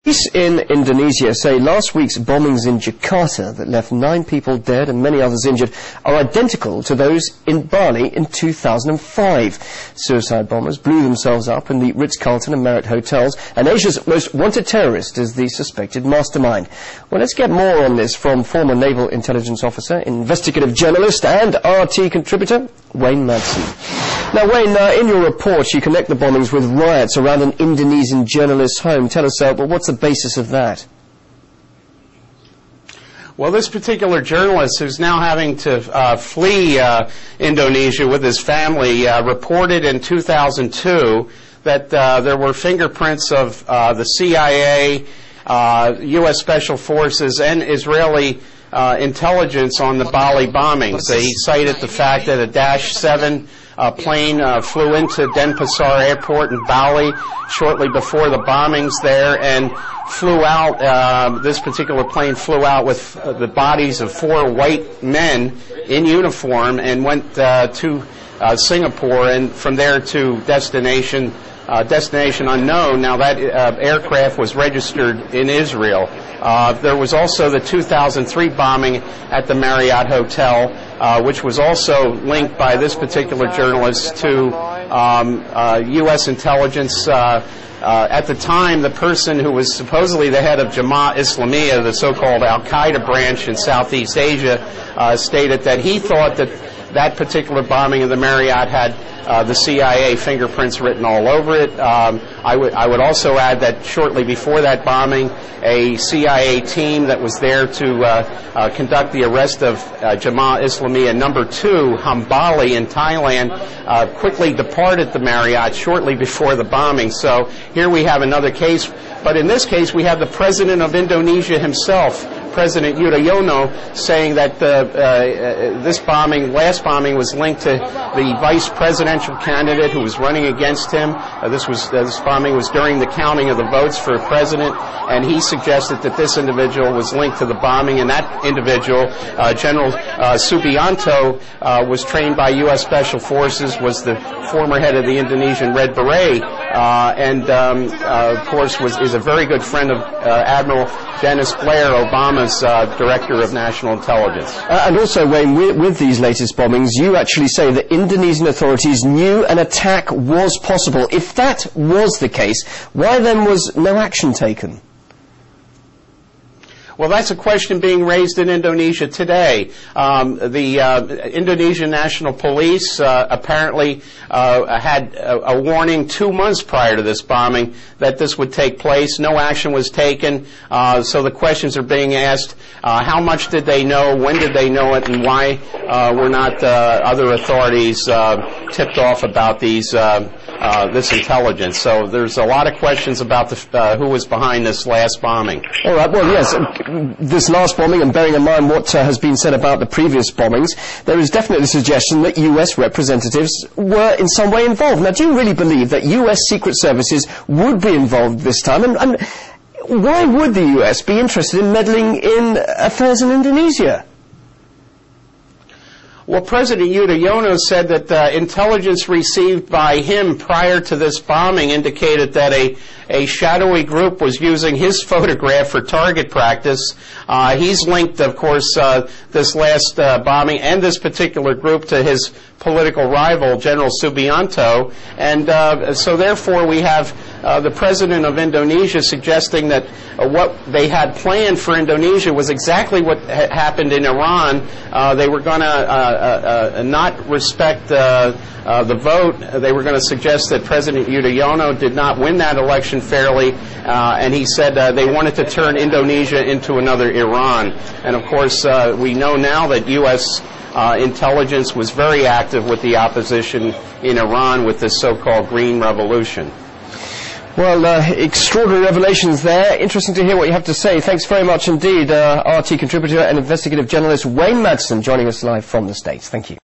Police in Indonesia say last week's bombings in Jakarta that left 9 people dead and many others injured are identical to those in Bali in 2005. Suicide bombers blew themselves up in the Ritz-Carlton and Marriott hotels, and Asia's most wanted terrorist is the suspected mastermind. Well, let's get more on this from former naval intelligence officer, investigative journalist and RT contributor, Wayne Madsen. Now, Wayne, in your report you connect the bombings with riots around an Indonesian journalist's home. Tell us, well, what's the basis of that? Well, this particular journalist, who's now having to flee Indonesia with his family, reported in 2002 that there were fingerprints of the CIA, U.S. Special Forces, and Israeli intelligence on the Bali bombings. They cited the fact that a Dash 7 plane flew into Denpasar Airport in Bali shortly before the bombings there and flew out, this particular plane flew out with the bodies of 4 white men in uniform and went to Singapore, and from there to destination unknown. Now that aircraft was registered in Israel. There was also the 2003 bombing at the Marriott Hotel, which was also linked by this particular journalist to U.S. intelligence. At the time, the person who was supposedly the head of Jamaat Islamiyah, the so-called Al-Qaeda branch in Southeast Asia, stated that he thought that that particular bombing of the Marriott had the CIA fingerprints written all over it. I would also add that shortly before that bombing, a CIA team that was there to conduct the arrest of Jamaat Islamiyah No. 2, Hambali in Thailand, quickly departed the Marriott shortly before the bombing. So here we have another case, but in this case we have the president of Indonesia himself, President Yudhoyono, saying that this bombing, last bombing, was linked to the vice presidential candidate who was running against him. This bombing was during the counting of the votes for president, and he suggested that this individual was linked to the bombing, and that individual, General Subianto, was trained by U.S. Special Forces, was the former head of the Indonesian Red Beret, and of course is a very good friend of Admiral Dennis Blair, Obama's Director of National Intelligence. And also, Wayne, with these latest bombings, you actually say that Indonesian authorities knew an attack was possible. If that was the case, why then was no action taken? Well, that's a question being raised in Indonesia today. The Indonesian National Police apparently had a warning 2 months prior to this bombing that this would take place. No action was taken. So the questions are being asked, how much did they know, when did they know it, and why were not other authorities tipped off about this intelligence? So there's a lot of questions about who was behind this last bombing. All right, well, yes. This last bombing, and bearing in mind what has been said about the previous bombings, there is definitely a suggestion that U.S. representatives were in some way involved. Now, do you really believe that U.S. Secret Services would be involved this time? And why would the U.S. be interested in meddling in affairs in Indonesia? Well, President Yudhoyono said that intelligence received by him prior to this bombing indicated that a shadowy group was using his photograph for target practice. He's linked, of course, this last bombing and this particular group to his political rival, General Subianto. And so therefore we have the president of Indonesia suggesting that what they had planned for Indonesia was exactly what happened in Iran. They were going to not respect the vote. They were going to suggest that President Yudhoyono did not win that election fairly, and he said they wanted to turn Indonesia into another Iran. And of course, we know now that U.S. Intelligence was very active with the opposition in Iran with this so-called Green Revolution. Well, extraordinary revelations there. Interesting to hear what you have to say. Thanks very much indeed, RT contributor and investigative journalist Wayne Madsen, joining us live from the States. Thank you.